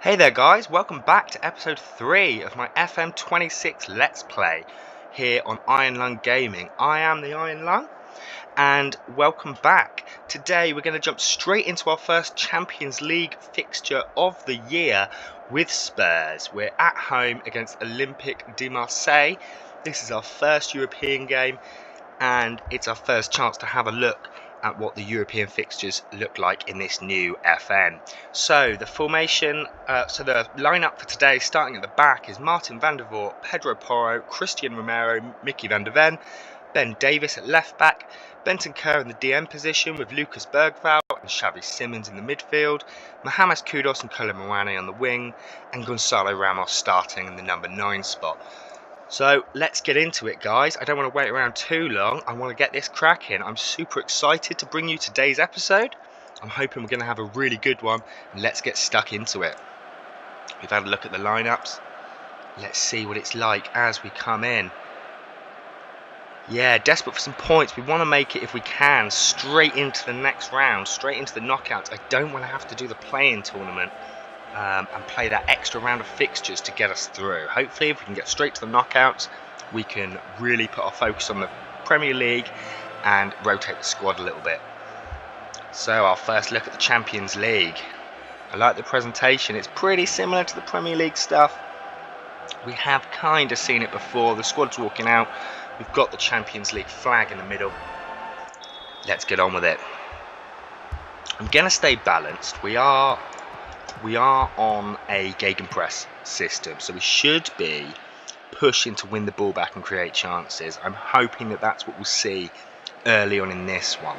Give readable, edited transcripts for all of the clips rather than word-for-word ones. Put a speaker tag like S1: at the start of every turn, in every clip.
S1: Hey there guys, welcome back to episode 3 of my FM26 Let's Play here on Iron Lung Gaming. I am the Iron Lung and welcome back. Today we're going to jump straight into our first Champions League fixture of the year with Spurs. We're at home against Olympique de Marseille. This is our first European game and it's our first chance to have a look at what the European fixtures look like in this new FN. So the formation, the lineup for today, starting at the back, is Martin van der Voort, Pedro Porro, Christian Romero, Mickey van der Ven, Ben Davies at left back, Bentancur in the DM position with Lucas Bergvall and Xavi Simons in the midfield, Mohamed Kudus and Kolo Muani on the wing, and Gonzalo Ramos starting in the number 9 spot. So let's get into it, guys. I don't want to wait around too long. I want to get this cracking. I'm super excited to bring you today's episode. I'm hoping we're going to have a really good one. Let's get stuck into it. We've had a look at the lineups. Let's see what it's like as we come in. Yeah, desperate for some points. We want to make it, if we can, straight into the next round, straight into the knockouts. I don't want to have to do the play-in tournament. And play that extra round of fixtures to get us through. Hopefully, if we can get straight to the knockouts, we can really put our focus on the Premier League and rotate the squad a little bit. So, our first look at the Champions League. I like the presentation. It's pretty similar to the Premier League stuff. We have kind of seen it before. The squad's walking out. We've got the Champions League flag in the middle. Let's get on with it. I'm going to stay balanced. We are on a gegenpress system, so we should be pushing to win the ball back and create chances. I'm hoping that that's what we'll see early on in this one.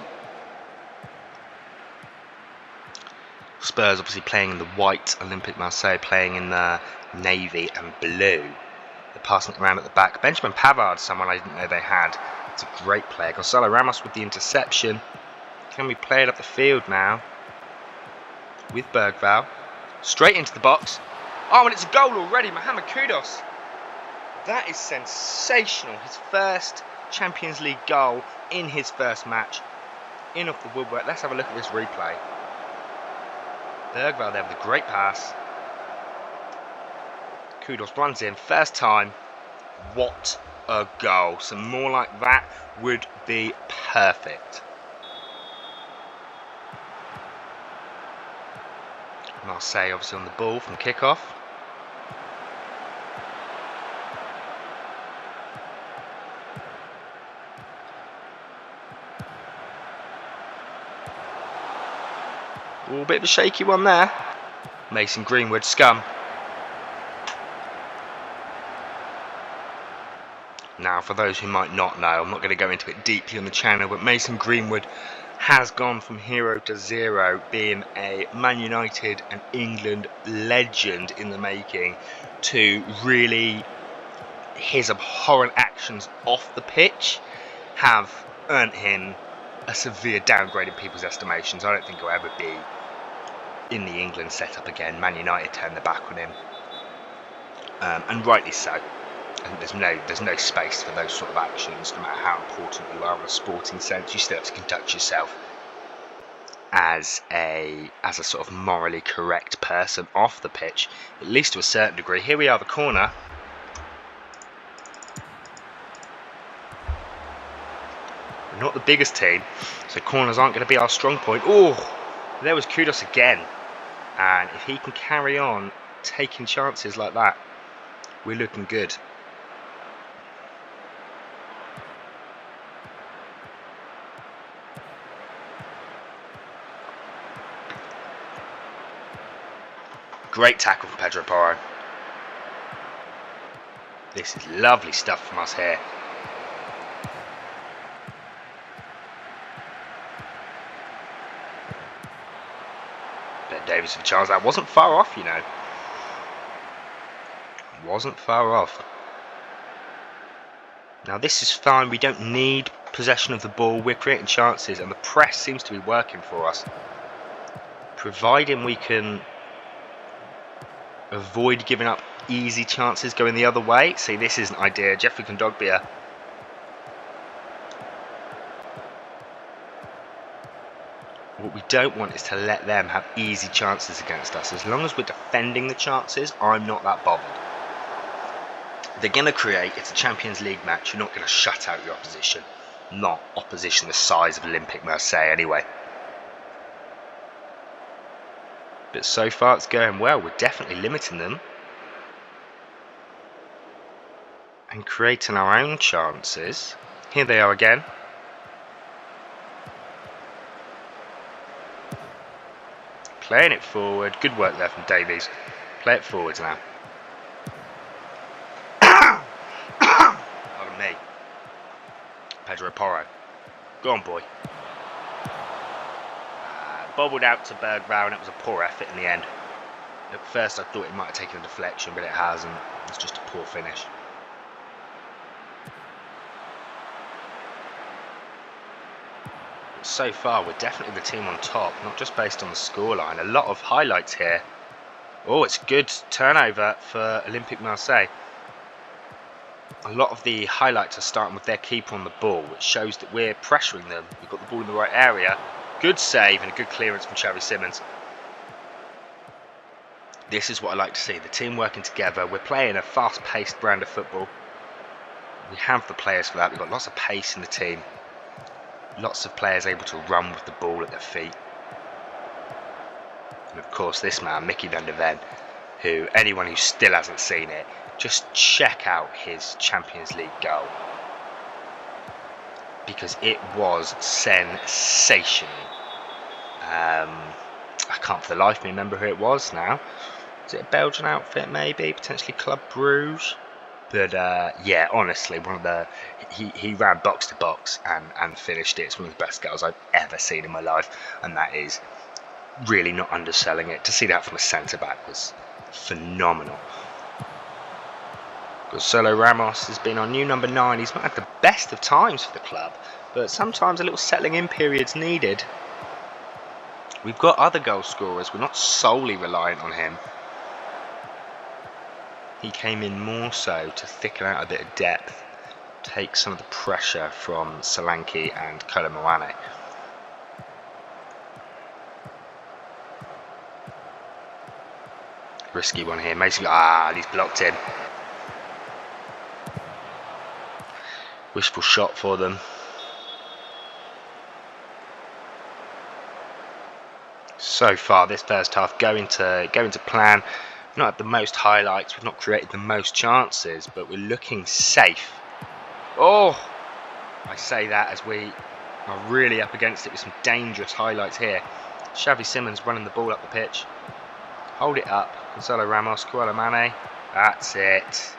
S1: Spurs obviously playing in the white, Olympique Marseille playing in the navy and blue. They're passing it around at the back. Benjamin Pavard, someone I didn't know they had. It's a great player. Gonzalo Ramos with the interception. Can we play it up the field now? With Bergvall. Straight into the box. Oh, and it's a goal already. Mohamed Kudus. That is sensational. His first Champions League goal in his first match. In off the woodwork. Let's have a look at this replay. Bergvall there with a great pass. Kudus runs in. First time. What a goal. Some more like that would be perfect. Marseille obviously on the ball from kickoff. A bit of a shaky one there. Mason Greenwood, scum. Now, for those who might not know, I'm not going to go into it deeply on the channel, but Mason Greenwood has gone from hero to zero, being a Man United and England legend in the making, to really his abhorrent actions off the pitch have earned him a severe downgrade in people's estimations. I don't think he'll ever be in the England setup again. Man United turned their back on him, and rightly so. And there's no space for those sort of actions, no matter how important you are in a sporting sense. You still have to conduct yourself as a sort of morally correct person off the pitch, at least to a certain degree. Here we are, the corner. We're not the biggest team, so corners aren't going to be our strong point. Oh, there was Kudus again, and if he can carry on taking chances like that, we're looking good. Great tackle from Pedro Porro. This is lovely stuff from us here. Ben Davies with a chance. That wasn't far off, you know. Wasn't far off. Now this is fine. We don't need possession of the ball. We're creating chances and the press seems to be working for us. Providing we can avoid giving up easy chances going the other way. See, this is an idea. Jeffrey Kondogbia. What we don't want is to let them have easy chances against us. As long as we're defending the chances, I'm not that bothered. They're going to create, it's a Champions League match, you're not going to shut out your opposition. Not opposition the size of Olympique Marseille anyway. But so far it's going well. We're definitely limiting them. And creating our own chances. Here they are again. Playing it forward. Good work there from Davies. Play it forwards now. Pardon me. Pedro Porro. Go on, boy. Bobbled out to Bergvall, and it was a poor effort in the end. At first I thought it might have taken a deflection, but it hasn't. It's just a poor finish. But so far we're definitely the team on top, not just based on the scoreline. A lot of highlights here. Oh, it's a good turnover for Olympique Marseille. A lot of the highlights are starting with their keeper on the ball, which shows that we're pressuring them. We've got the ball in the right area. Good save and a good clearance from Xavi Simons. This is what I like to see, the team working together. We're playing a fast-paced brand of football. We have the players for that. We've got lots of pace in the team. Lots of players able to run with the ball at their feet. And of course this man, Mickey van der Ven, who anyone who still hasn't seen it, just check out his Champions League goal. Because it was sensational. I can't for the life of me remember who it was now. Is it a Belgian outfit maybe? Potentially Club Bruges? But yeah, honestly, one of the he ran box to box and finished it. It's one of the best goals I've ever seen in my life, and that is really not underselling it. To see that from a centre back was phenomenal. Gonzalo Ramos has been our new number 9. He's not had the best of times for the club, but sometimes a little settling in period's needed. We've got other goal scorers. We're not solely reliant on him. He came in more so to thicken out a bit of depth, take some of the pressure from Solanke and Kolo Muani. Risky one here. Mason, he's blocked in. Wishful shot for them. So far, this first half going to plan. We've not had the most highlights. We've not created the most chances, but we're looking safe. Oh, I say that as we are really up against it with some dangerous highlights here. Xavi Simons running the ball up the pitch. Hold it up. Gonzalo Ramos, Kolo Muani. That's it.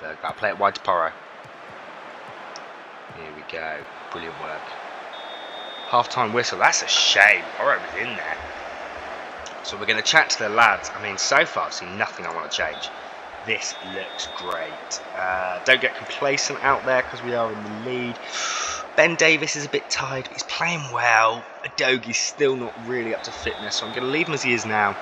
S1: Bergvall, play it wide to Porro. Here we go. Brilliant work. Half-time whistle. That's a shame. Porro was in there. So we're going to chat to the lads. I mean, so far I've seen nothing I want to change. This looks great. Don't get complacent out there because we are in the lead. Ben Davies is a bit tired, but he's playing well. Adogi's still not really up to fitness, so I'm going to leave him as he is now.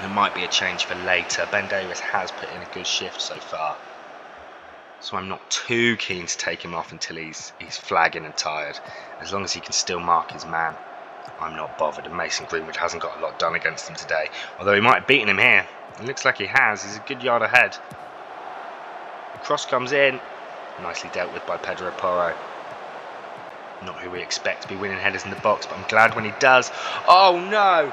S1: There might be a change for later. Ben Davies has put in a good shift so far, so I'm not too keen to take him off until he's flagging and tired. As long as he can still mark his man, I'm not bothered. And Mason Greenwood hasn't got a lot done against him today, although he might have beaten him here. It looks like he has. He's a good yard ahead. The cross comes in, nicely dealt with by Pedro Porro. Not who we expect to be winning headers in the box, but I'm glad when he does. Oh no!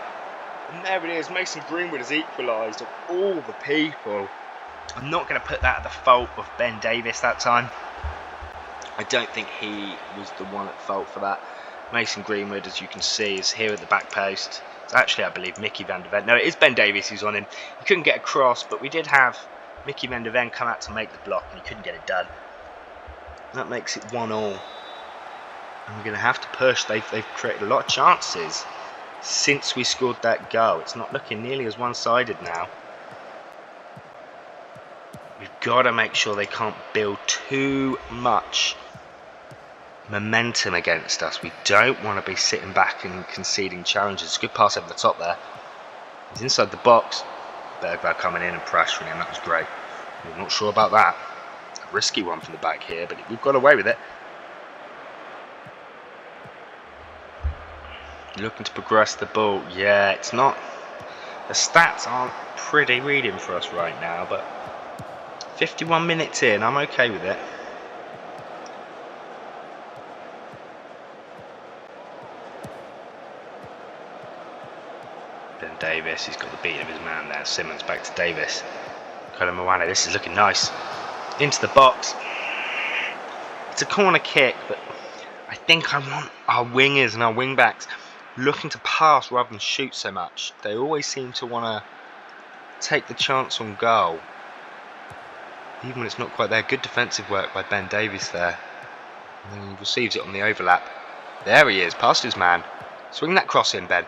S1: And there it is. Mason Greenwood has equalised of all the people. I'm not going to put that at the fault of Ben Davies that time. I don't think he was the one at fault for that. Mason Greenwood, as you can see, is here at the back post. It's actually, I believe, Mickey van der Ven. No, it is Ben Davies who's on him. He couldn't get across, but we did have Mickey van der Ven come out to make the block, and he couldn't get it done. That makes it 1-1. And we're going to have to push. They've created a lot of chances since we scored that goal. It's not looking nearly as one-sided now. We've got to make sure they can't build too much momentum against us. We don't want to be sitting back and conceding challenges. It's a good pass over the top there. He's inside the box. Bergvall coming in and pressuring him. That was great. We're not sure about that. A risky one from the back here, but we've got away with it. Looking to progress the ball. Yeah, it's not... The stats aren't pretty reading for us right now, but 51 minutes in, I'm okay with it. Ben Davies, he's got the beat of his man there. Simmons back to Davis. Kolo Muani, this is looking nice. Into the box. It's a corner kick, but I think I want our wingers and our wing backs looking to pass rather than shoot so much. They always seem to want to take the chance on goal, even when it's not quite there. Good defensive work by Ben Davies there. And then he receives it on the overlap. There he is, past his man. Swing that cross in, Ben.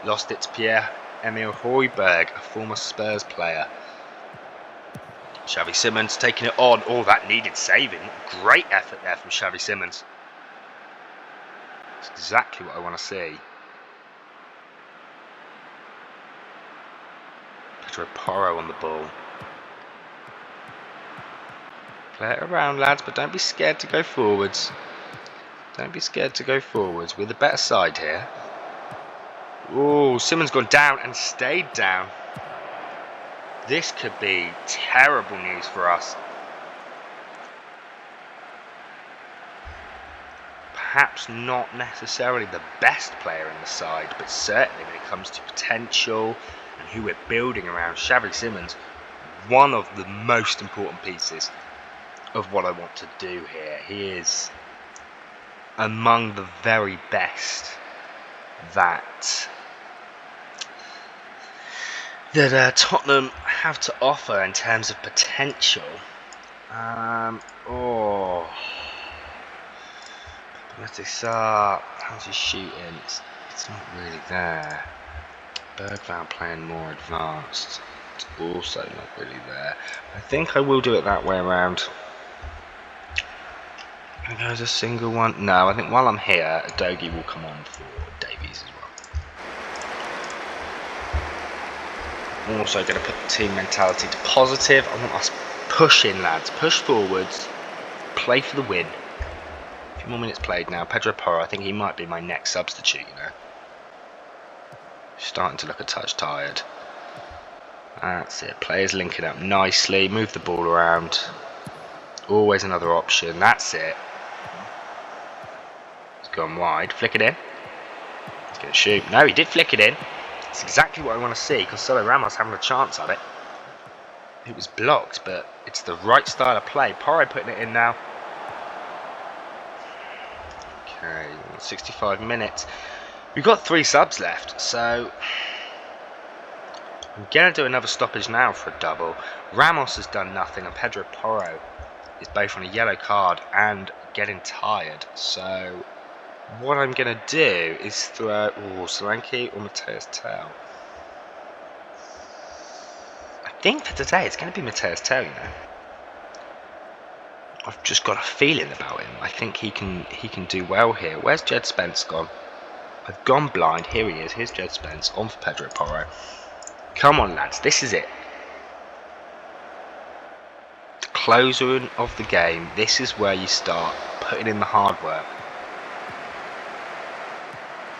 S1: Lost it to Pierre-Emile Højbjerg, a former Spurs player. Xavi Simons taking it on. Oh, that needed saving. Great effort there from Xavi Simons. It's exactly what I want to see. Pedro Porro on the ball. Play it around, lads, but don't be scared to go forwards. Don't be scared to go forwards. We're the better side here. Oh, Simmons gone down and stayed down. This could be terrible news for us. Perhaps not necessarily the best player in the side, but certainly when it comes to potential and who we're building around, Xavi Simons, one of the most important pieces of what I want to do here. He is among the very best that Tottenham have to offer in terms of potential. How's his shooting? It's not really there. Bergvall playing more advanced. It's also not really there. I think I will do it that way around. And there's a single one. No, I think while I'm here, Udogie will come on for Davies as well. I'm also going to put the team mentality to positive. I want us pushing, lads. Push forwards. Play for the win. A few more minutes played now. Pedro Porro, I think he might be my next substitute, you know. Starting to look a touch tired. That's it. Players linking up nicely. Move the ball around. Always another option. That's it. It's gone wide. Flick it in. He's going to shoot. No, he did flick it in. It's exactly what I want to see. Gonzalo Ramos having a chance at it. It was blocked, but it's the right style of play. Porro putting it in now. Okay, 65 minutes. We've got 3 subs left, so I'm going to do another stoppage now for a double. Ramos has done nothing, and Pedro Porro is both on a yellow card and getting tired. So what I'm going to do is throw Solanke or Matheus Tel. I think for today it's going to be Matheus Tel, you know. I've just got a feeling about him. I think he can do well here. Where's Jed Spence gone? I've gone blind. Here he is. Here's Jed Spence on for Pedro Porro. Come on, lads. This is it. The closer of the game. This is where you start putting in the hard work.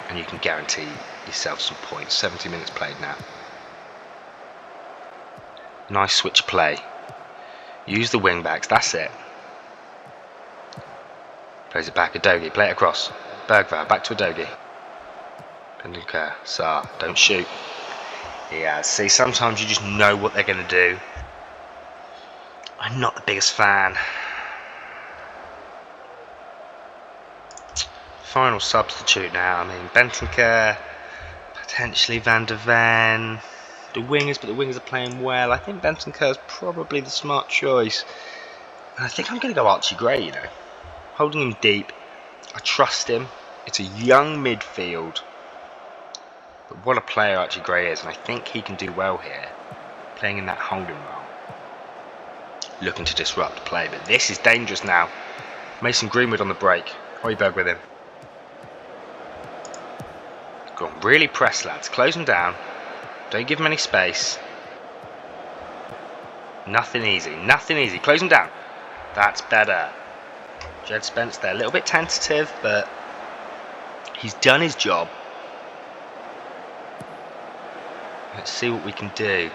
S1: And you can guarantee yourself some points. 70 minutes played now. Nice switch play. Use the wing backs. That's it. Plays it back. Udogie. Play it across. Bergvall. Back to Udogie. Bendinker. Sarr. Don't shoot. Yeah, see, sometimes you just know what they're going to do. I'm not the biggest fan. Final substitute now. I mean, Bentancur, potentially Van der Ven. The wingers, but the wingers are playing well. I think Bentancur is probably the smart choice. And I think I'm going to go Archie Gray, you know. Holding him deep. I trust him. It's a young midfield. But what a player Archie Gray is, and I think he can do well here, playing in that holding role. Looking to disrupt play, but this is dangerous now. Mason Greenwood on the break. Højbjerg with him. Go on, really press, lads. Close them down. Don't give them any space. Nothing easy. Nothing easy. Close them down. That's better. Jed Spence there. A little bit tentative, but he's done his job. Let's see what we can do.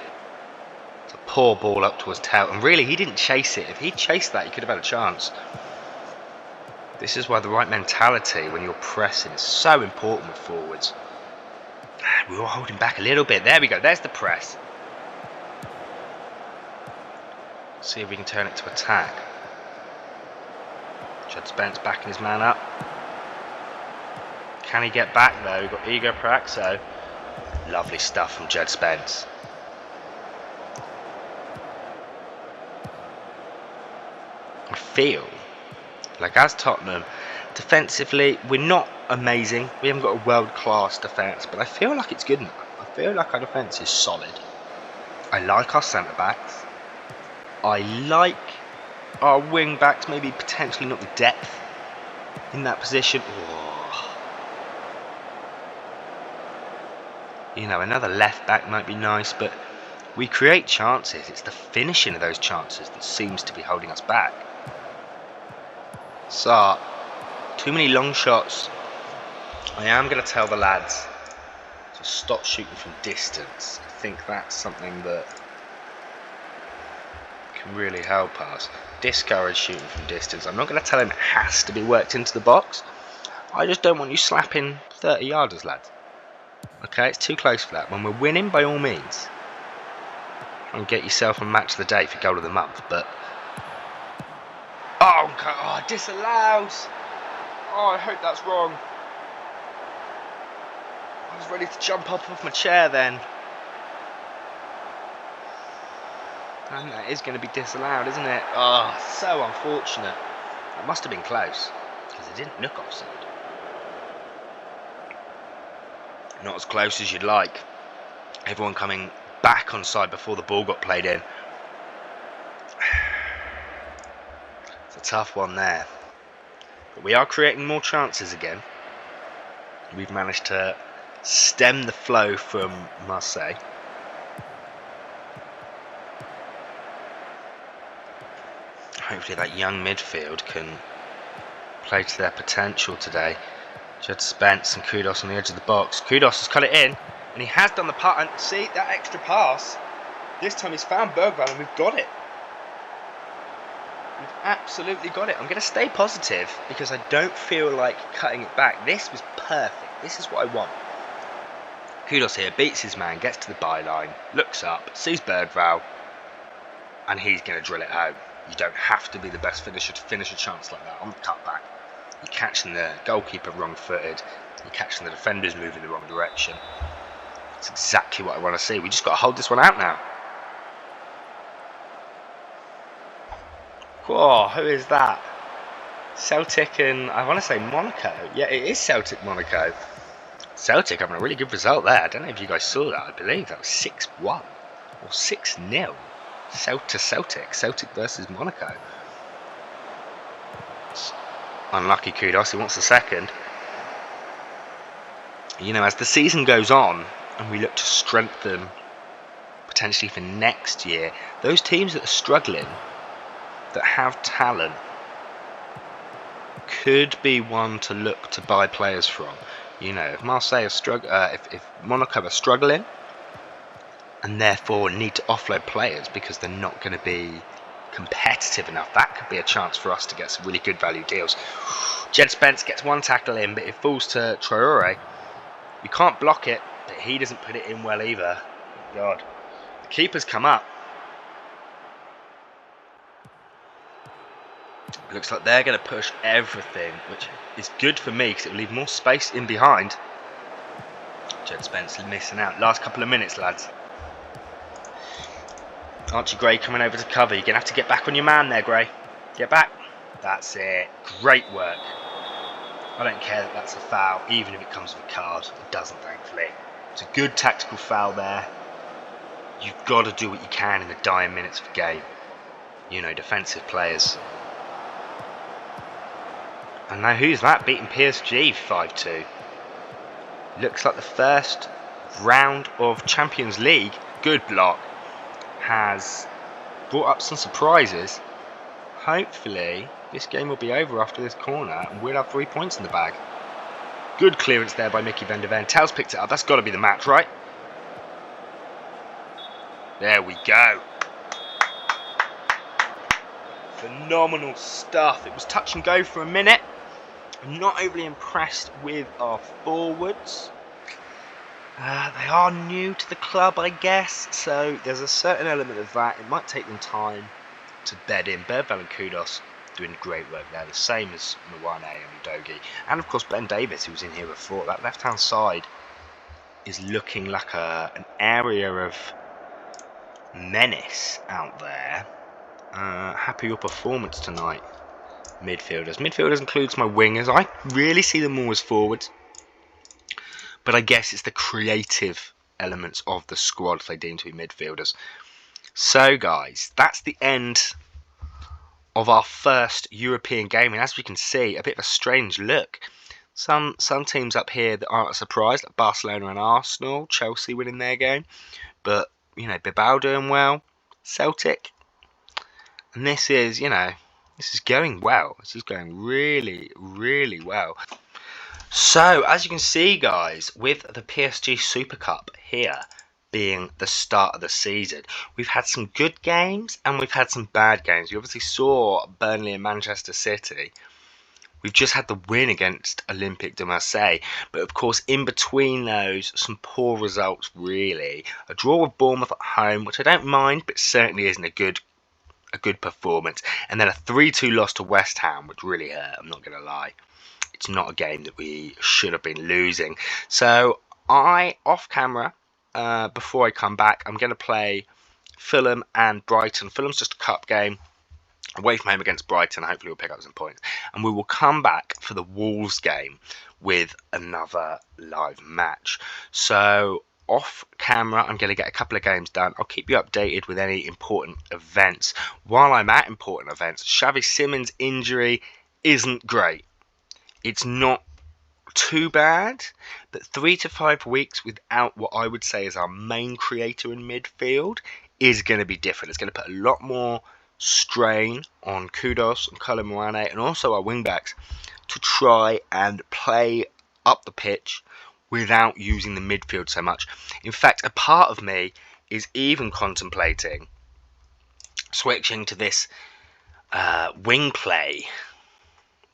S1: It's a poor ball up towards Tout, and really he didn't chase it. If he chased that, he could have had a chance. This is why the right mentality when you're pressing is so important with forwards. We were holding back a little bit. There we go. There's the press. See if we can turn it to attack. Judd Spence backing his man up. Can he get back though? We've got Igor Praxo. Lovely stuff from Judd Spence. I feel like as Tottenham, defensively, we're not amazing. We haven't got a world-class defence, but I feel like it's good enough. I feel like our defence is solid. I like our centre-backs. I like our wing-backs, maybe potentially not the depth in that position. Oh. You know, another left-back might be nice, but we create chances. It's the finishing of those chances that seems to be holding us back. So, too many long shots. I am going to tell the lads to stop shooting from distance. I think that's something that can really help us. Discourage shooting from distance. I'm not going to tell him it has to be worked into the box. I just don't want you slapping 30-yarders, lads. Okay, it's too close for that. When we're winning, by all means, try and get yourself a match of the day for goal of the month, but oh, disallowed. Oh, I hope that's wrong. I was ready to jump up off my chair then. And that is going to be disallowed, isn't it? Oh, so unfortunate. That must have been close, because it didn't look offside. Not as close as you'd like. Everyone coming back on side before the ball got played in. It's a tough one there. But we are creating more chances again. We've managed to stem the flow from Marseille. Hopefully that young midfield can play to their potential today. Judd Spence and Kudus on the edge of the box. Kudus has cut it in, and he has done the part. And see, that extra pass, this time he's found Bergvall, and we've got it. We've absolutely got it. I'm going to stay positive because I don't feel like cutting it back. This was perfect. This is what I want. Kudus here beats his man, gets to the byline, looks up, sees Bergvall, and he's going to drill it home. You don't have to be the best finisher to finish a chance like that on the cutback. You're catching the goalkeeper wrong-footed. You're catching the defenders moving the wrong direction. That's exactly what I want to see. We just got to hold this one out now. Whoa, who is that? Celtic and, I want to say Monaco. Yeah, it is Celtic Monaco. Celtic having a really good result there. I don't know if you guys saw that. I believe that was 6-1 or 6-0. Celtic versus Monaco. Unlucky Kudus, he wants the second. You know, as the season goes on and we look to strengthen potentially for next year, those teams that are struggling, that have talent, could be one to look to buy players from. You know, if Marseille are if Monaco are struggling and therefore need to offload players because they're not going to be competitive enough, that could be a chance for us to get some really good value deals. Judd Spence gets one tackle in, but it falls to Traore. You can't block it, but he doesn't put it in well either. God, the keeper's come up. Looks like they're going to push everything, which is good for me because it will leave more space in behind. Judd Spence missing out. Last couple of minutes, lads. Archie Gray coming over to cover. You're going to have to get back on your man there, Gray. Get back. That's it. Great work. I don't care that that's a foul, even if it comes with a card. It doesn't, thankfully. It's a good tactical foul there. You've got to do what you can in the dying minutes of the game. You know, defensive players. And now who's that beating PSG 5-2? Looks like the first round of Champions League. Good block. Has brought up some surprises. Hopefully this game will be over after this corner and we'll have 3 points in the bag. Good clearance there by Mickey van der Ven. Tels picked it up. That's got to be the match, right? There we go. Phenomenal stuff. It was touch and go for a minute. I'm not overly impressed with our forwards. They are new to the club, I guess, so there's a certain element of that. It might take them time to bed in. Bergvall and Kudos doing great work there, the same as Mwane and Udogie. And of course Ben Davies, who was in here before. That left-hand side is looking like an area of menace out there. Happy with performance tonight. Midfielders includes my wingers. I really see them more as forwards, but I guess it's the creative elements of the squad they deem to be midfielders. So guys, that's the end of our first European game, and as we can see, a bit of a strange look. Some teams up here that aren't surprised, like Barcelona and Arsenal, Chelsea winning their game, but you know, Bilbao doing well, Celtic, and this is going well. This is going really, really well. So, as you can see, guys, with the PSG Super Cup here being the start of the season, we've had some good games and we've had some bad games. You obviously saw Burnley and Manchester City. We've just had the win against Olympique de Marseille, but of course in between those, some poor results really. A draw with Bournemouth at home, which I don't mind, but certainly isn't a good performance, and then a 3-2 loss to West Ham, which really hurt, I'm not going to lie. It's not a game that we should have been losing. So off camera, before I come back, I'm going to play Fulham and Brighton. Fulham's just a cup game, away from home against Brighton. Hopefully we'll pick up some points. And we will come back for the Wolves game with another live match. So off camera, I'm going to get a couple of games done. I'll keep you updated with any important events. While I'm at important events, Xavi Simons' injury isn't great. It's not too bad, but 3 to 5 weeks without what I would say is our main creator in midfield is going to be different. It's going to put a lot more strain on Kudos and Kolo Muani and also our wingbacks to try and play up the pitch without using the midfield so much. In fact, a part of me is even contemplating switching to this wing play,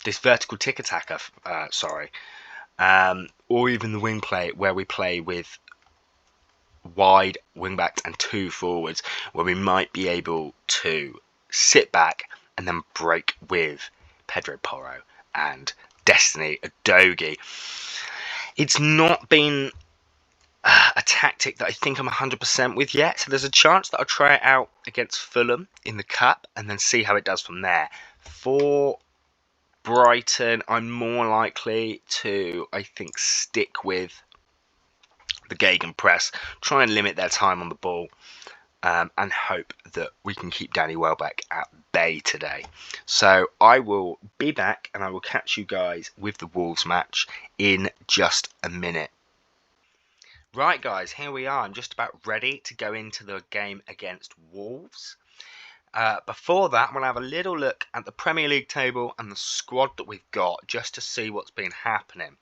S1: this vertical tiki-taka, or even the wing play where we play with wide wing-backs and 2 forwards, where we might be able to sit back and then break with Pedro Porro and Destiny Udogie. It's not been a tactic that I think I'm 100% with yet, so there's a chance that I'll try it out against Fulham in the Cup and then see how it does from there. For Brighton, I'm more likely to, I think, stick with the gegenpress, try and limit their time on the ball, and hope that we can keep Danny Welbeck at bay today. So I will be back and I will catch you guys with the Wolves match in just a minute. Right guys, here we are. I'm just about ready to go into the game against Wolves. Before that, I'm going to have a little look at the Premier League table and the squad that we've got just to see what's been happening.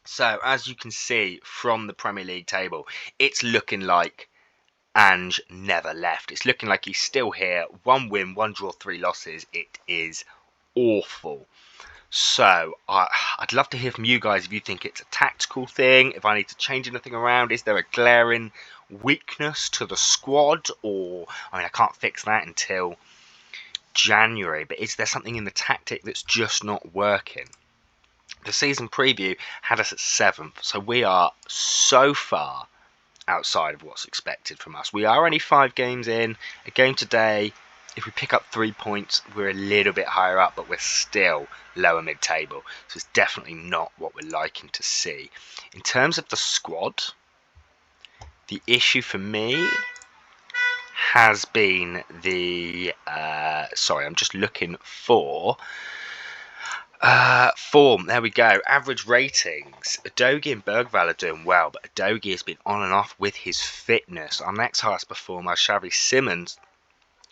S1: So, as you can see from the Premier League table, it's looking like Ange never left. It's looking like he's still here. 1 win, 1 draw, 3 losses. It is awful. So, I'd love to hear from you guys if you think it's a tactical thing, if I need to change anything around. Is there a glaring weakness to the squad, or I can't fix that until January, but is there something in the tactic that's just not working? The season preview had us at 7th, so we are so far outside of what's expected from us. We are only 5 games in. A game today, if we pick up 3 points, we're a little bit higher up, but we're still lower mid-table, so it's definitely not what we're liking to see. In terms of the squad, the issue for me has been the I'm just looking for form. There we go. Average ratings. Udogie and Bergvall are doing well, but Udogie has been on and off with his fitness. Our next highest performer, Xavi Simons,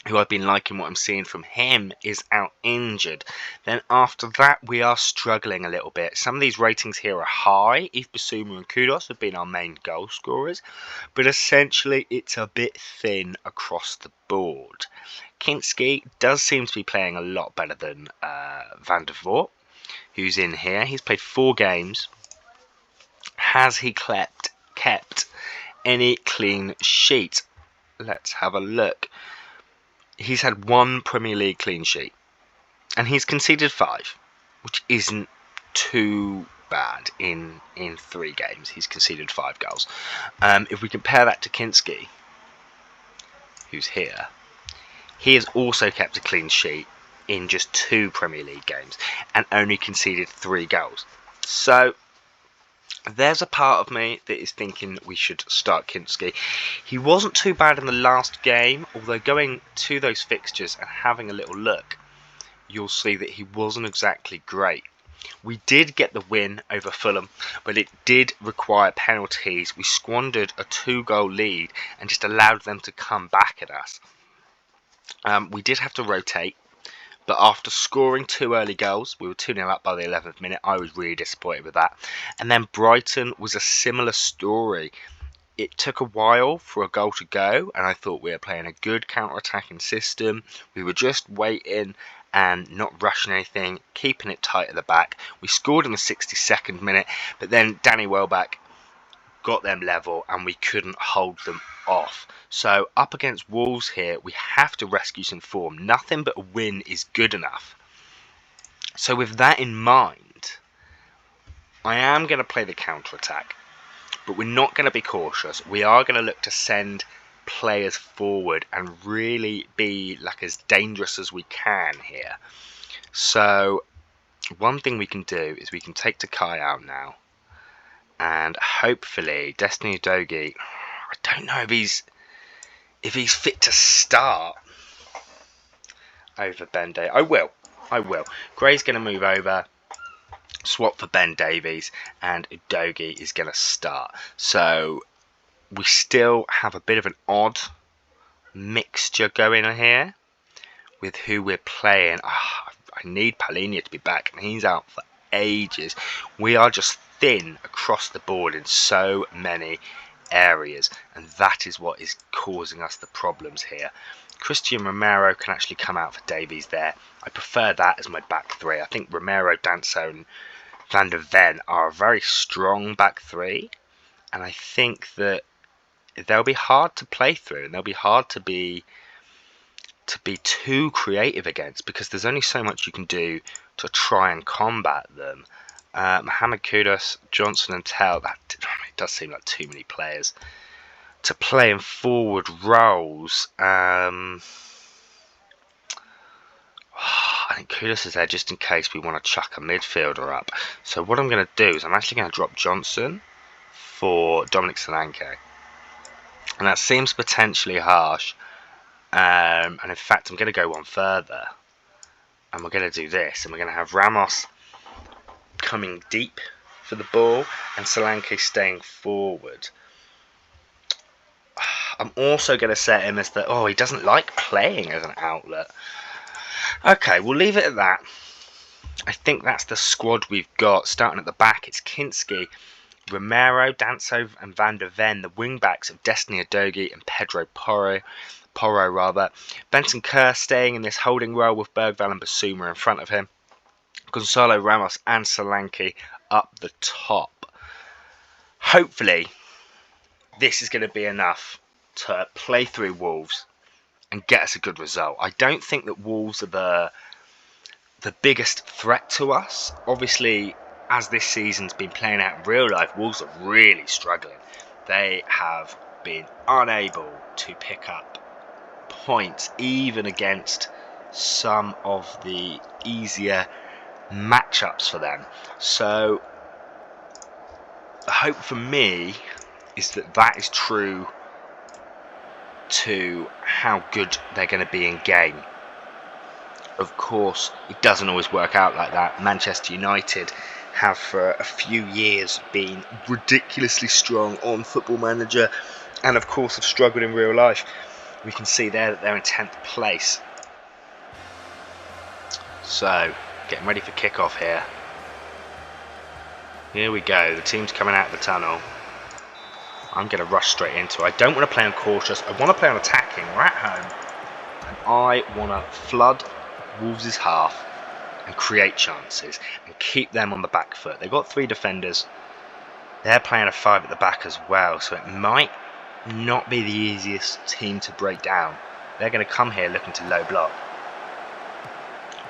S1: who I've been liking what I'm seeing from him, is out injured. Then after that, we are struggling a little bit. Some of these ratings here are high. Yves Bissouma and Kudus have been our main goal scorers, but essentially it's a bit thin across the board. Kinski does seem to be playing a lot better than Van der Voort, who's in here. He's played 4 games. Has he kept any clean sheet? Let's have a look. He's had 1 Premier League clean sheet, and he's conceded 5, which isn't too bad in 3 games. He's conceded 5 goals. If we compare that to Kinski, who's here, he has also kept a clean sheet in just 2 Premier League games and only conceded 3 goals. So there's a part of me that is thinking we should start Kinski. He wasn't too bad in the last game, although going to those fixtures and having a little look, you'll see that he wasn't exactly great. We did get the win over Fulham, but it did require penalties. We squandered a 2-goal lead and just allowed them to come back at us. We did have to rotate, but after scoring 2 early goals, we were 2-0 up by the 11th minute. I was really disappointed with that. And then Brighton was a similar story. It took a while for a goal to go, and I thought we were playing a good counter-attacking system. We were just waiting and not rushing anything, keeping it tight at the back. We scored in the 62nd minute, but then Danny Welbeck got them level and we couldn't hold them off. So up against Wolves here, we have to rescue some form. Nothing but a win is good enough. So with that in mind, I am going to play the counter-attack, but we're not going to be cautious. We are going to look to send players forward and really be like as dangerous as we can here. So one thing we can do is we can take Takai out now, and hopefully Destiny Udogie, I don't know if he's fit to start over Ben Davies. I will. Gray's going to move over, swap for Ben Davies, and Udogie is going to start. So we still have a bit of an odd mixture going on here with who we're playing. I need Palhinha to be back, and he's out for ages. We are just thin across the board in so many areas, and that is what is causing us the problems here. Christian Romero can actually come out for Davies there. I prefer that as my back 3. I think Romero, Danso and Van der Ven are a very strong back 3, and I think that they'll be hard to play through, and they'll be hard to be too creative against, because there's only so much you can do to try and combat them. Mohamed Kudus, Johnson and Tell, it does seem like too many players to play in forward roles. I think Kudus is there just in case we want to chuck a midfielder up. So what I'm going to do is I'm actually going to drop Johnson for Dominic Solanke. And that seems potentially harsh. And in fact, I'm going to go one further. And we're going to do this. And we're going to have Ramos coming deep for the ball and Solanke staying forward. I'm also going to set him as he doesn't like playing as an outlet. Okay, we'll leave it at that. I think that's the squad we've got. Starting at the back, it's Kinski, Romero, Danso and Van der Ven, the wing-backs of Destiny Udogie and Pedro Porro. Benson Kerr staying in this holding role with Bergvall and Bissouma in front of him. Gonzalo Ramos and Solanke up the top. Hopefully, this is going to be enough to play through Wolves and get us a good result. I don't think that Wolves are the biggest threat to us. Obviously, as this season's been playing out in real life, Wolves are really struggling. They have been unable to pick up points even against some of the easier matchups for them. So the hope for me is that is true to how good they're going to be in game. Of course, it doesn't always work out like that. Manchester United have for a few years been ridiculously strong on Football Manager, and of course have struggled in real life. we can see there that they're in 10th place. So, getting ready for kickoff here. Here we go, the team's coming out of the tunnel. I'm going to rush straight into it. I don't want to play on cautious, I want to play on attacking. We're at home, and I want to flood Wolves' half and create chances and keep them on the back foot. They've got 3 defenders. They're playing a 5 at the back as well, so it might not be the easiest team to break down. They're going to come here looking to low block.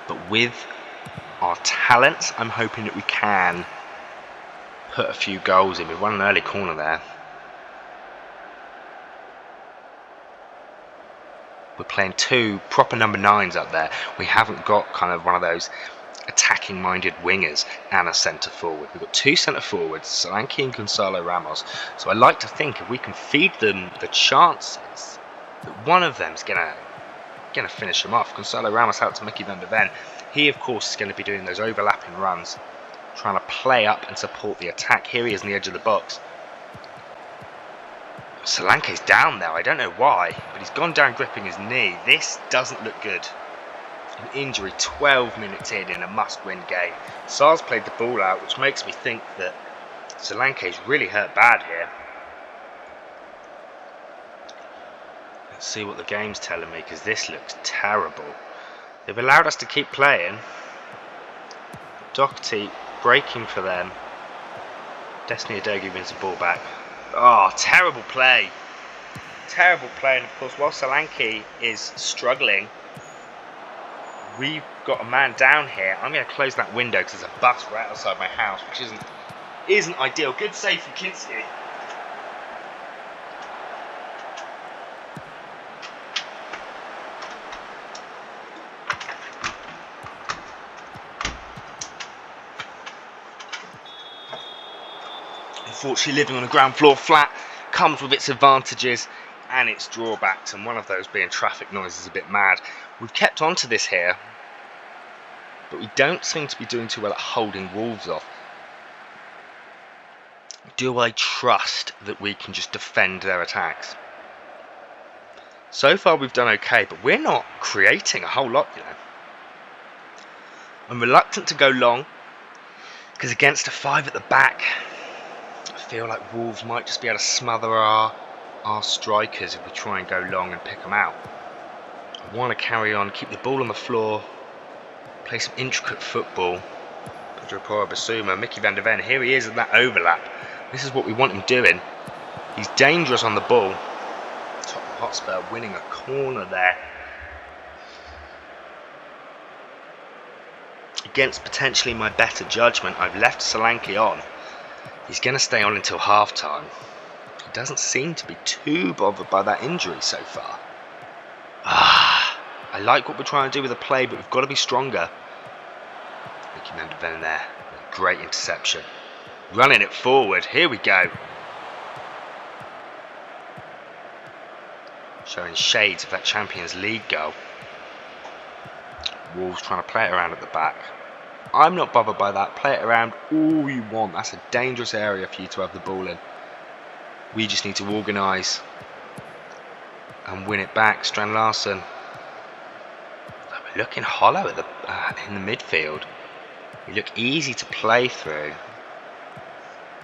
S1: But with our talents, I'm hoping that we can put a few goals in. We've won an early corner there. We're playing 2 proper number 9s up there. We haven't got kind of one of those attacking minded wingers and a centre forward. We've got 2 centre forwards, Solanke and Gonzalo Ramos. So I like to think if we can feed them the chances that one of them's gonna finish them off. Gonzalo Ramos out to Mickey van der Ven. He of course is going to be doing those overlapping runs, trying to play up and support the attack. Here he is on the edge of the box. Solanke's down there, I don't know why, but he's gone down gripping his knee. This doesn't look good. An injury 12 minutes in a must-win game. Sar's played the ball out, which makes me think that Solanke's really hurt bad here. Let's see what the game's telling me, because this looks terrible. They've allowed us to keep playing. Doherty breaking for them. Destiny Udogie wins the ball back. Oh, terrible play. Terrible play, and of course while Solanke is struggling, we've got a man down here. I'm going to close that window because there's a bus right outside my house, which isn't ideal. Good save from Kinski. Unfortunately, living on a ground floor flat comes with its advantages and its drawbacks, and one of those being traffic noise is a bit mad. We've kept on to this here, but we don't seem to be doing too well at holding Wolves off. Do I trust that we can just defend their attacks? So far we've done okay, but we're not creating a whole lot, you know. I'm reluctant to go long, because against a 5 at the back, I feel like Wolves might just be able to smother our strikers if we try and go long and pick them out. I want to carry on, keep the ball on the floor, play some intricate football. Pedro Porro Bissouma, Mickey van der Ven, here he is in that overlap. This is what we want him doing. He's dangerous on the ball. Tottenham Hotspur winning a corner there. Against potentially my better judgment, I've left Solanke on. He's going to stay on until half time. He doesn't seem to be too bothered by that injury so far. I like what we're trying to do with the play, but we've got to be stronger. Mickey van der Ven there. Great interception. Running it forward. Here we go. Showing shades of that Champions League goal. Wolves trying to play it around at the back. I'm not bothered by that. Play it around all you want. That's a dangerous area for you to have the ball in. We just need to organise and win it back. Strand Larsen. We're looking hollow at in the midfield. We look easy to play through.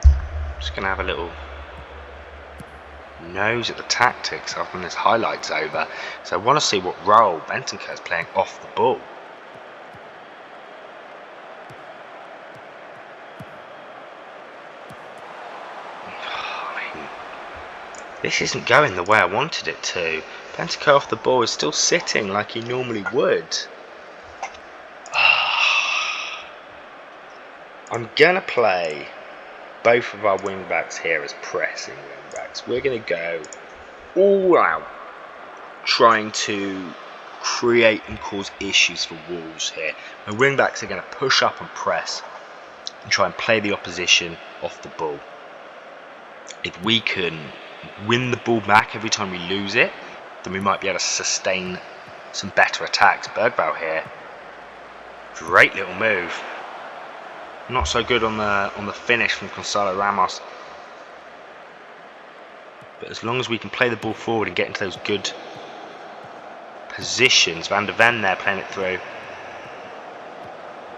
S1: I'm just going to have a little nose at the tactics after this highlights over. So I want to see what role Bentancur is playing off the ball. This isn't going the way I wanted it to. Bentancur off the ball is still sitting like he normally would. I'm going to play both of our wing backs here as pressing wing backs. We're going to go all out trying to create and cause issues for Wolves here. My wing backs are going to push up and press and try and play the opposition off the ball. If we can win the ball back every time we lose it, then we might be able to sustain some better attacks. Bergvall here, great little move. Not so good on the finish from Gonzalo Ramos, but as long as we can play the ball forward and get into those good positions. Van der Ven there playing it through.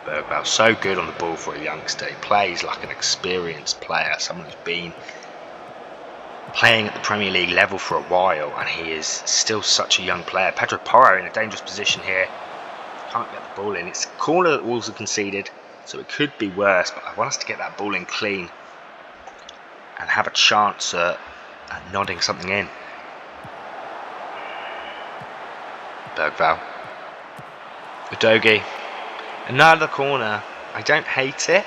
S1: Bergwijn, so good on the ball for a youngster. He plays like an experienced player, someone who's been playing at the Premier League level for a while, and he is still such a young player. Pedro Porro in a dangerous position here. Can't get the ball in. It's a corner that Wolves have conceded, so it could be worse, but I want us to get that ball in clean and have a chance at nodding something in. Bergwijn. Udogie. Another corner. I don't hate it.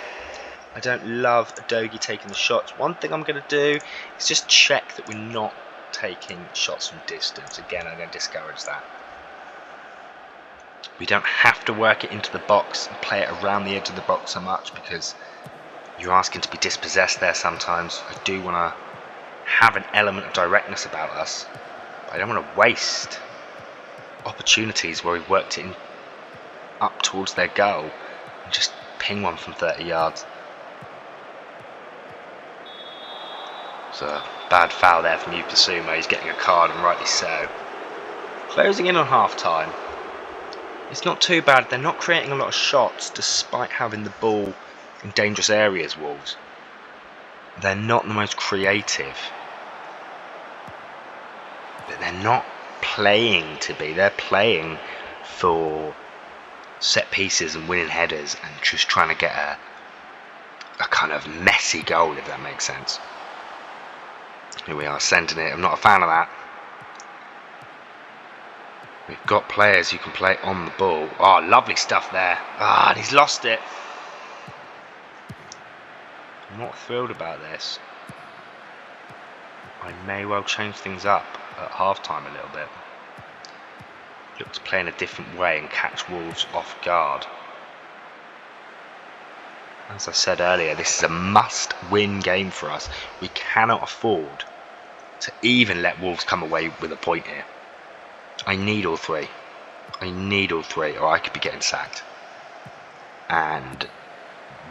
S1: I don't love Udogie taking the shots. One thing I'm going to do is just check that we're not taking shots from distance. Again, I'm going to discourage that. We don't have to work it into the box and play it around the edge of the box so much, because you're asking to be dispossessed there sometimes. I do want to have an element of directness about us, but I don't want to waste opportunities where we've worked it in up towards their goal and just ping one from 30 yards. It's a bad foul there from Yupa Sumo. He's getting a card, and rightly so. Closing in on half time. It's not too bad. They're not creating a lot of shots despite having the ball in dangerous areas, Wolves. They're not the most creative, but they're not playing to be. They're playing for set pieces and winning headers and just trying to get a kind of messy goal, if that makes sense. Here we are sending it. I'm not a fan of that. We've got players who can play on the ball. Oh, lovely stuff there. Ah, and he's lost it. I'm not thrilled about this. I may well change things up at half-time a little bit. Look to play in a different way and catch Wolves off guard. As I said earlier, this is a must-win game for us. We cannot afford to even let Wolves come away with a point here. I need all three. I need all three, or I could be getting sacked. And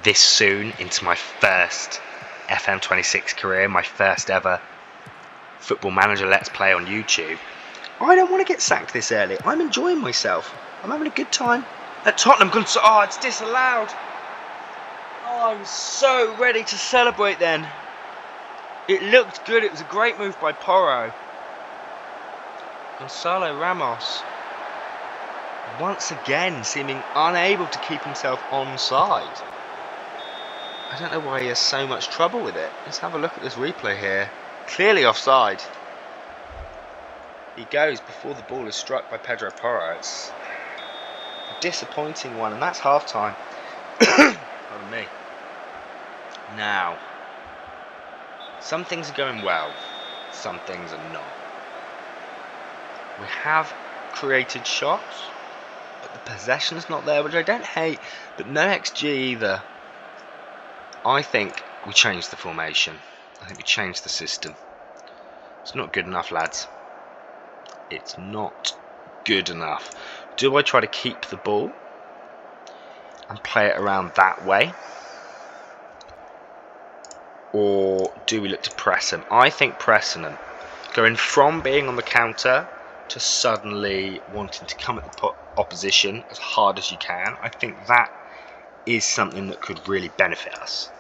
S1: this soon into my first FM26 career, my first ever Football Manager Let's Play on YouTube, I don't want to get sacked this early. I'm enjoying myself. I'm having a good time at Tottenham. Oh, it's disallowed. Oh, I was so ready to celebrate then. It looked good. It was a great move by Porro. Gonzalo Ramos, once again, seeming unable to keep himself onside. I don't know why he has so much trouble with it. Let's have a look at this replay here. Clearly offside. He goes before the ball is struck by Pedro Porro. It's a disappointing one, and that's half time. Pardon me. Now, some things are going well, some things are not. We have created shots, but the possession's not there, which I don't hate, but no XG either. I think we changed the formation. I think we changed the system. It's not good enough, lads. It's not good enough. Do I try to keep the ball and play it around that way? Or do we look to press them? I think pressing them. Going from being on the counter to suddenly wanting to come at the opposition as hard as you can. I think that is something that could really benefit us.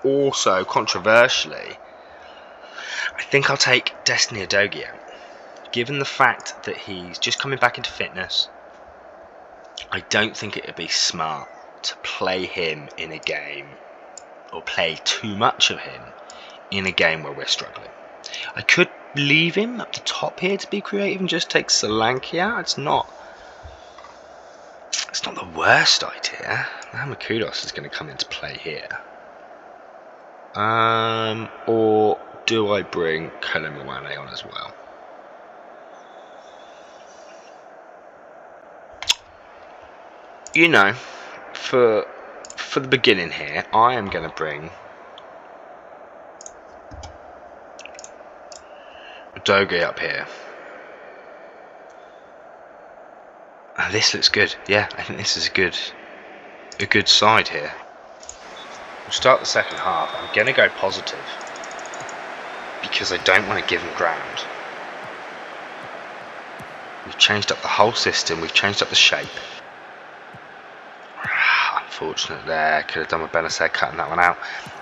S1: Also, controversially, I think I'll take Destiny Udogie out. Given the fact that he's just coming back into fitness, I don't think it would be smart to play him in a game, or play too much of him in a game where we're struggling. I could leave him up the top here to be creative and just take Solanke out. It's not the worst idea. Mohamed Kudus is going to come into play here. Or do I bring Kolo Muani on as well? You know, for the beginning here, I am going to bring Udogie up here. And this looks good. Yeah, I think this is a good side here. We'll start the second half. I'm going to go positive because I don't want to give him ground. We've changed up the whole system. We've changed up the shape. Unfortunate there. Could have done with Benacer cutting that one out.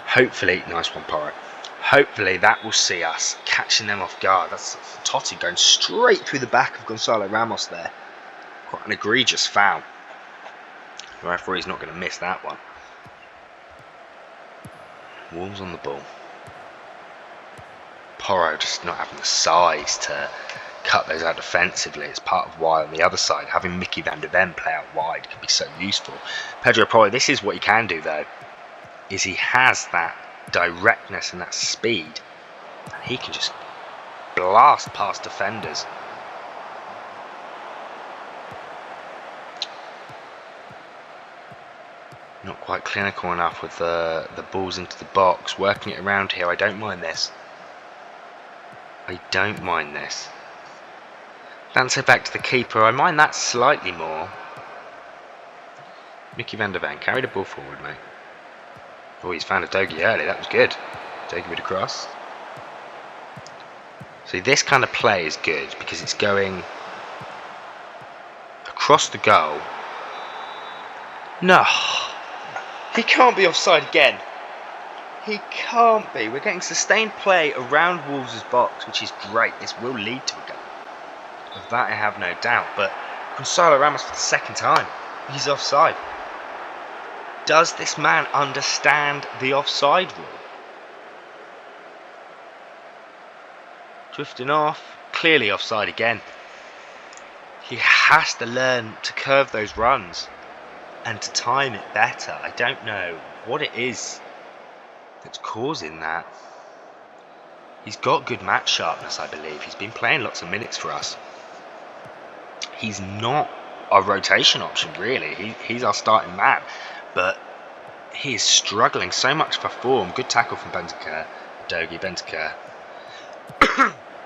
S1: Hopefully, nice one, Porro. Hopefully that will see us catching them off guard. That's Totti going straight through the back of Gonzalo Ramos there. Quite an egregious foul. The referee's not going to miss that one. Wolves on the ball. Porro just not having the size to cut those out defensively. It's part of why on the other side having Mickey van de Ven play out wide can be so useful. Pedro Porro, this is what he can do though, is he has that directness and that speed. He can just blast past defenders. Not quite clinical enough with the balls into the box. Working it around here, I don't mind this. I don't mind this. Lance back to the keeper, I mind that slightly more. Mickey van de Ven, carry the ball forward, mate. Oh, he's found Udogie early, that was good. Udogie with a cross. See, this kind of play is good because it's going across the goal. No, he can't be offside again. He can't be. We're getting sustained play around Wolves' box, which is great. This will lead to a goal. Of that I have no doubt. But Gonzalo Ramos for the second time, he's offside. Does this man understand the offside rule? Drifting off, clearly offside again. He has to learn to curve those runs and to time it better. I don't know what it is that's causing that. He's got good match sharpness, I believe. He's been playing lots of minutes for us. He's not a rotation option, really. He's our starting man. But he is struggling so much for form. Good tackle from Bentancur. Udogie, Bentancur.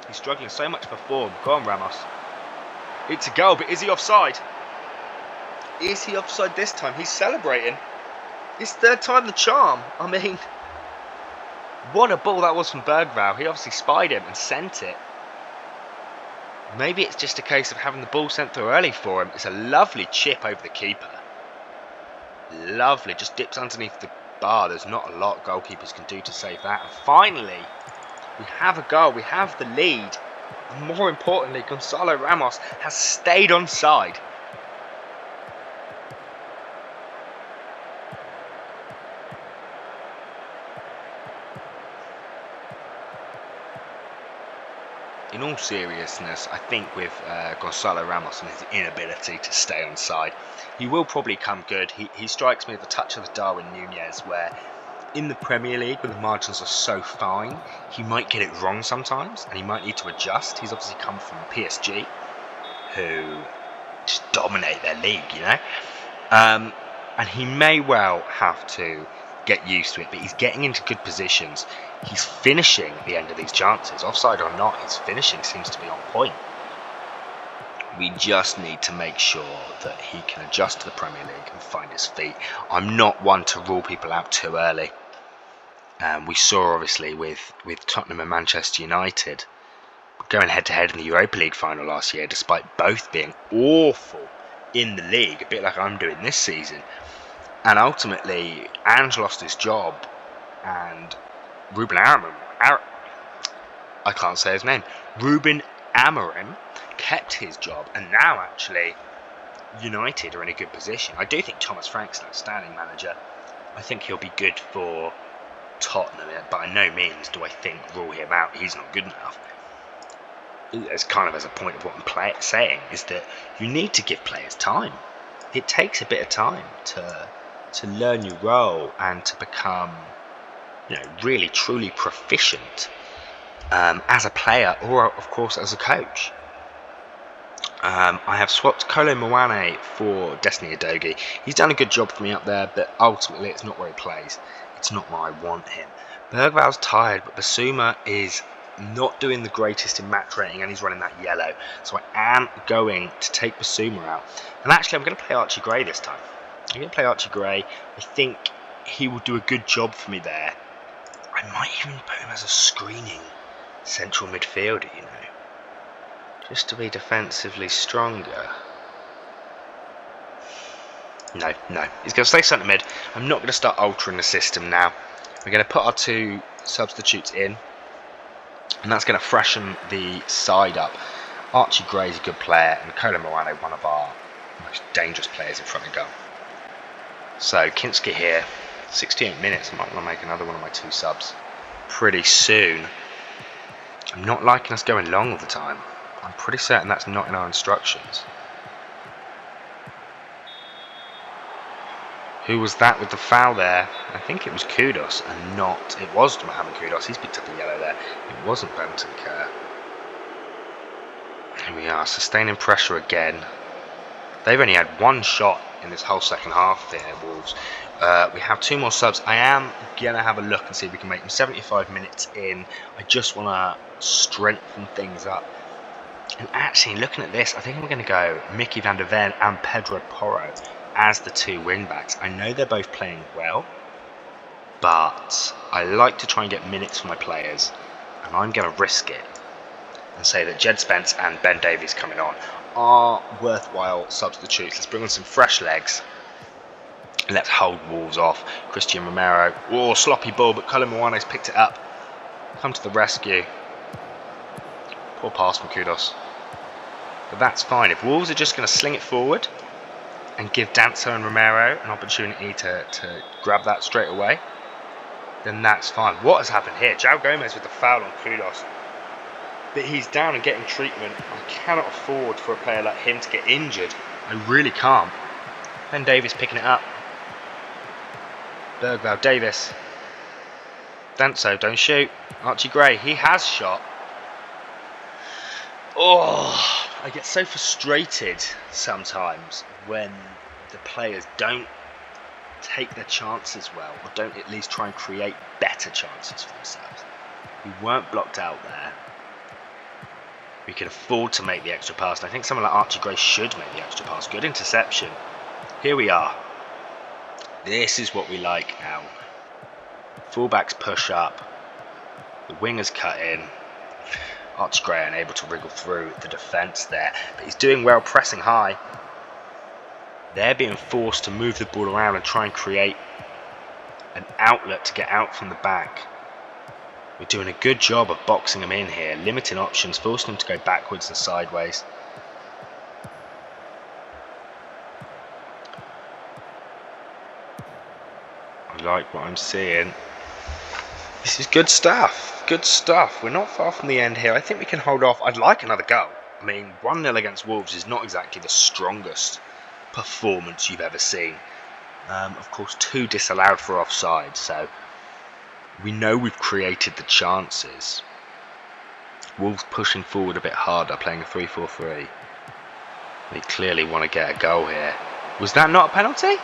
S1: He's struggling so much for form. Go on, Ramos. It's a goal, but is he offside? Is he offside this time? He's celebrating. His third time the charm. I mean, what a ball that was from Bergvall. He obviously spied him and sent it. Maybe it's just a case of having the ball sent through early for him. It's a lovely chip over the keeper. Lovely, just dips underneath the bar. There's not a lot goalkeepers can do to save that. And finally, we have a goal. We have the lead. And more importantly, Gonzalo Ramos has stayed onside. In all seriousness, I think with Gonzalo Ramos and his inability to stay on side, he will probably come good. He strikes me with a touch of the Darwin Núñez, where in the Premier League, when the margins are so fine, he might get it wrong sometimes, and he might need to adjust. He's obviously come from PSG, who just dominate their league, you know? And he may well have to get used to it, but he's getting into good positions. He's finishing at the end of these chances. Offside or not, his finishing seems to be on point. We just need to make sure that he can adjust to the Premier League and find his feet. I'm not one to rule people out too early. We saw obviously with Tottenham and Manchester United going head to head in the Europa League final last year, despite both being awful in the league, a bit like I'm doing this season. And ultimately, Ange lost his job, and Ruben Amorim, I can't say his name, Ruben Amorim kept his job, and now actually United are in a good position. I do think Thomas Frank's an outstanding manager. I think he'll be good for Tottenham, but by no means do I think rule him out. He's not good enough. As kind of as a point of what I'm saying is that you need to give players time. It takes a bit of time to learn your role and to become, really truly proficient as a player or, of course, as a coach. I have swapped Kolo Muani for Destiny Udogie. He's done a good job for me up there, but ultimately it's not where he plays. It's not where I want him. Bergvall's tired, but Basuma is not doing the greatest in match rating, and he's running that yellow. So I am going to take Basuma out. And actually, I'm going to play Archie Gray this time. I'm going to play Archie Gray. I think he will do a good job for me there. I might even put him as a screening central midfielder, just to be defensively stronger. No. He's going to stay centre mid. I'm not going to start altering the system now. We're going to put our 2 substitutes in, and that's going to freshen the side up. Archie Gray is a good player, and Kolo Muani, one of our most dangerous players in front of goal. So Kinski here, 68 minutes. I might want to make another one of my 2 subs pretty soon. I'm not liking us going long all the time. I'm pretty certain that's not in our instructions. Who was that with the foul there? I think it was Kudus and not... It was Mohamed Kudus. He's picked up a yellow there. It wasn't Bentancur. Here we are, sustaining pressure again. They've only had 1 shot in this whole second half there, Wolves. We have 2 more subs. I am going to have a look and see if we can make them 75 minutes in. I just want to strengthen things up. And actually, looking at this, I think I'm going to go Mickey van der Ven and Pedro Porro as the 2 wing-backs. I know they're both playing well, but I like to try and get minutes for my players, and I'm going to risk it and say that Jed Spence and Ben Davies coming on are worthwhile substitutes. Let's bring on some fresh legs. Let's hold Wolves off. Christian Romero. Oh, sloppy ball, but Kolo Muani's picked it up. Come to the rescue. Poor pass from Kudus. But that's fine. If Wolves are just going to sling it forward and give Danso and Romero an opportunity to grab that straight away, then that's fine. What has happened here? João Gomez with the foul on Kudus. But he's down and getting treatment. I cannot afford for a player like him to get injured. I really can't. Ben Davies picking it up. Bergvall, Davis. Danso, don't shoot. Archie Gray, he has shot. Oh, I get so frustrated sometimes when the players don't take their chances well, or don't at least try and create better chances for themselves. We weren't blocked out there. We can afford to make the extra pass, and I think someone like Archie Gray should make the extra pass. Good interception. Here we are. This is what we like now. Fullbacks push up. The wingers cut in. Archie Gray unable to wriggle through the defence there, but he's doing well pressing high. They're being forced to move the ball around and try and create an outlet to get out from the back. We're doing a good job of boxing them in here, limiting options, forcing them to go backwards and sideways. I like what I'm seeing. This is good stuff. Good stuff. We're not far from the end here. I think we can hold off. I'd like another goal. I mean, 1-0 against Wolves is not exactly the strongest performance you've ever seen. Of course, 2 disallowed for offside, so we know we've created the chances. Wolves pushing forward a bit harder, playing a 3-4-3. They clearly want to get a goal here. Was that not a penalty?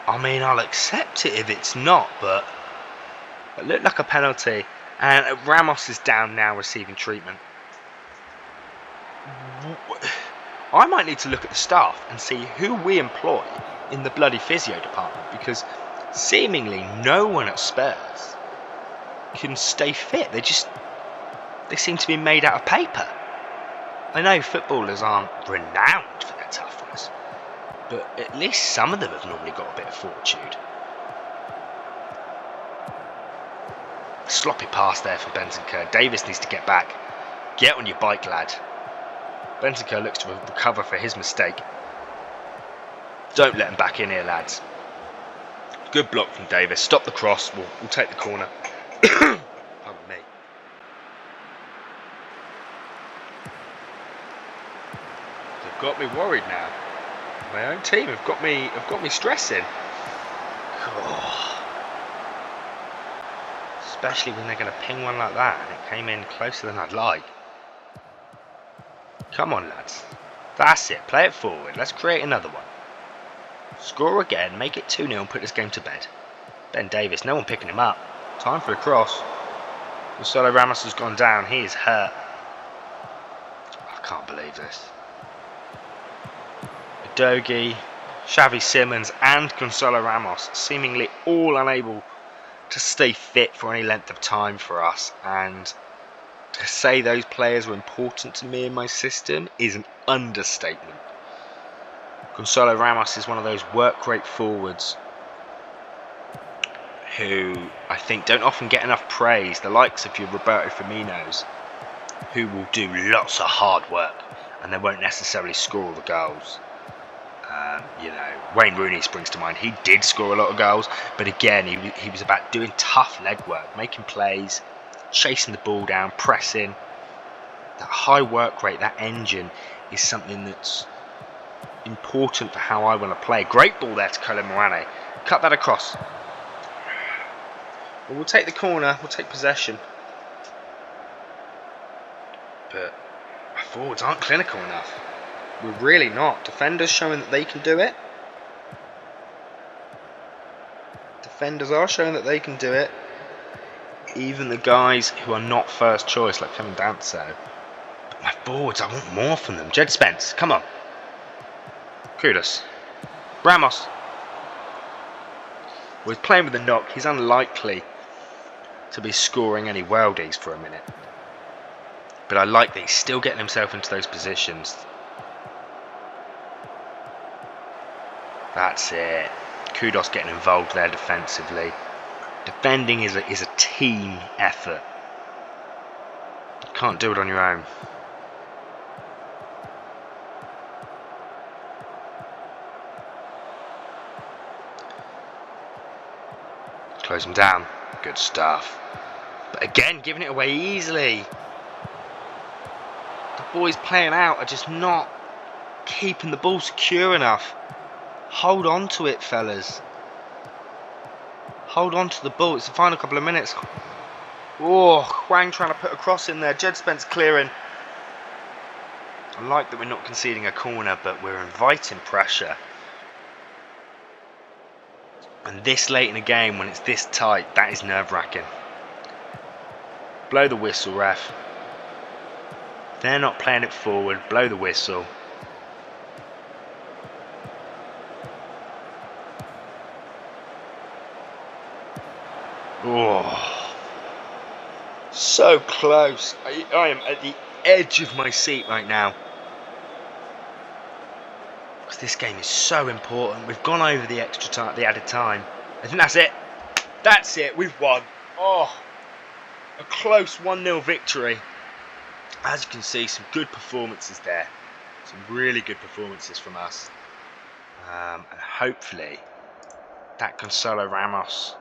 S1: I mean, I'll accept it if it's not, but it looked like a penalty. And Ramos is down now receiving treatment. I might need to look at the staff and see who we employ in the bloody physio department, because seemingly no one at Spurs can stay fit. They seem to be made out of paper. I know footballers aren't renowned for their toughness, but at least some of them have normally got a bit of fortitude. Sloppy pass there from Bentancur. Davis needs to get back. Get on your bike, lad. Bentancur looks to recover for his mistake. Don't let him back in here, lads. Good block from Davis. Stop the cross. We'll take the corner. Pardon me. They've got me worried now. My own team have got me stressing. Oh. Especially when they're going to ping one like that, and it came in closer than I'd like. Come on, lads. That's it. Play it forward. Let's create another one. Score again, make it 2-0 and put this game to bed. Ben Davis, no one picking him up. Time for the cross. Gonzalo Ramos has gone down. He is hurt. I can't believe this. Udogie, Xavi Simons and Gonzalo Ramos seemingly all unable to stay fit for any length of time for us, and To say those players were important to me in my system is an understatement. Gonzalo Ramos is one of those work rate forwards who I think don't often get enough praise, the likes of your Roberto Firminos, who will do lots of hard work and they won't necessarily score all the goals. Wayne Rooney springs to mind. He did score a lot of goals, but again, he was about doing tough leg work, making plays, chasing the ball down, pressing. That high work rate, that engine, is something that's important for how I want to play. Great ball there to Colin Moane. Cut that across. Well, we'll take the corner, we'll take possession. But our forwards aren't clinical enough. We're really not. Defenders showing that they can do it. Defenders are showing that they can do it. Even the guys who are not first choice, like Kevin Danso. But my forwards, I want more from them. Jed Spence, come on. Kudus. Ramos. Well, he's playing with the knock. He's unlikely to be scoring any worldies for a minute. But I like that he's still getting himself into those positions. That's it. Kudus getting involved there defensively. Defending is a team effort. You can't do it on your own. Close him down. Good stuff. But again, giving it away easily. The boys playing out are just not keeping the ball secure enough. Hold on to it, fellas. Hold on to the ball. It's the final couple of minutes. Oh, Hwang trying to put a cross in there. Jed Spence clearing. I like that we're not conceding a corner, but we're inviting pressure. And this late in the game, when it's this tight, that is nerve-wracking. Blow the whistle, ref. They're not playing it forward. Blow the whistle. Oh, so close. I am at the edge of my seat right now. Because this game is so important. We've gone over the extra time, the added time. I think that's it. That's it. We've won. Oh, a close 1-0 victory. As you can see, some good performances there. Some really good performances from us. And hopefully that Gonzalo Ramos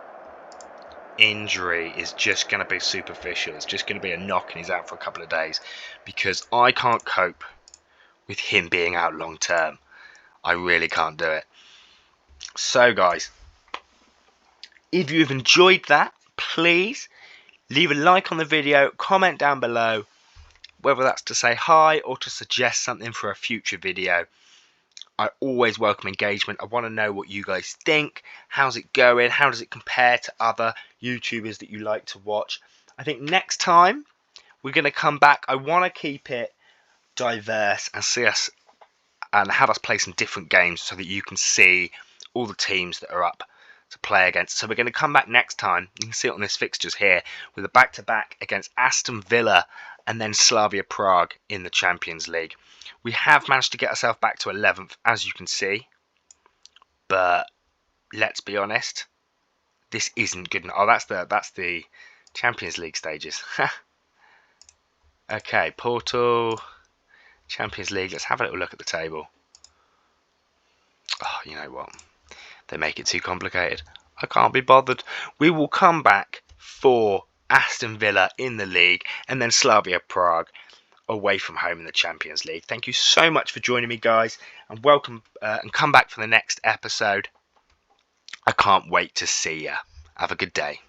S1: injury is just going to be superficial. It's just going to be a knock and he's out for a couple of days, because I can't cope with him being out long term. I really can't do it. So guys, if you've enjoyed that, please leave a like on the video, comment down below, whether that's to say hi or to suggest something for a future video. I always welcome engagement. I want to know what you guys think. How's it going? How does it compare to other YouTubers that you like to watch? I think next time we're going to come back. I want to keep it diverse and see us and have us play some different games so that you can see all the teams that are up to play against. So we're going to come back next time. You can see it on this fixtures here with a back-to-back against Aston Villa and then Slavia Prague in the Champions League. We have managed to get ourselves back to 11th, as you can see. But let's be honest, this isn't good enough. Oh, that's the Champions League stages. Okay, Portal, Champions League. Let's have a little look at the table. Oh, you know what? They make it too complicated. I can't be bothered. We will come back for Aston Villa in the league and then Slavia Prague away from home in the Champions League. Thank you so much for joining me, guys, and welcome and come back for the next episode. I can't wait to see ya. Have a good day.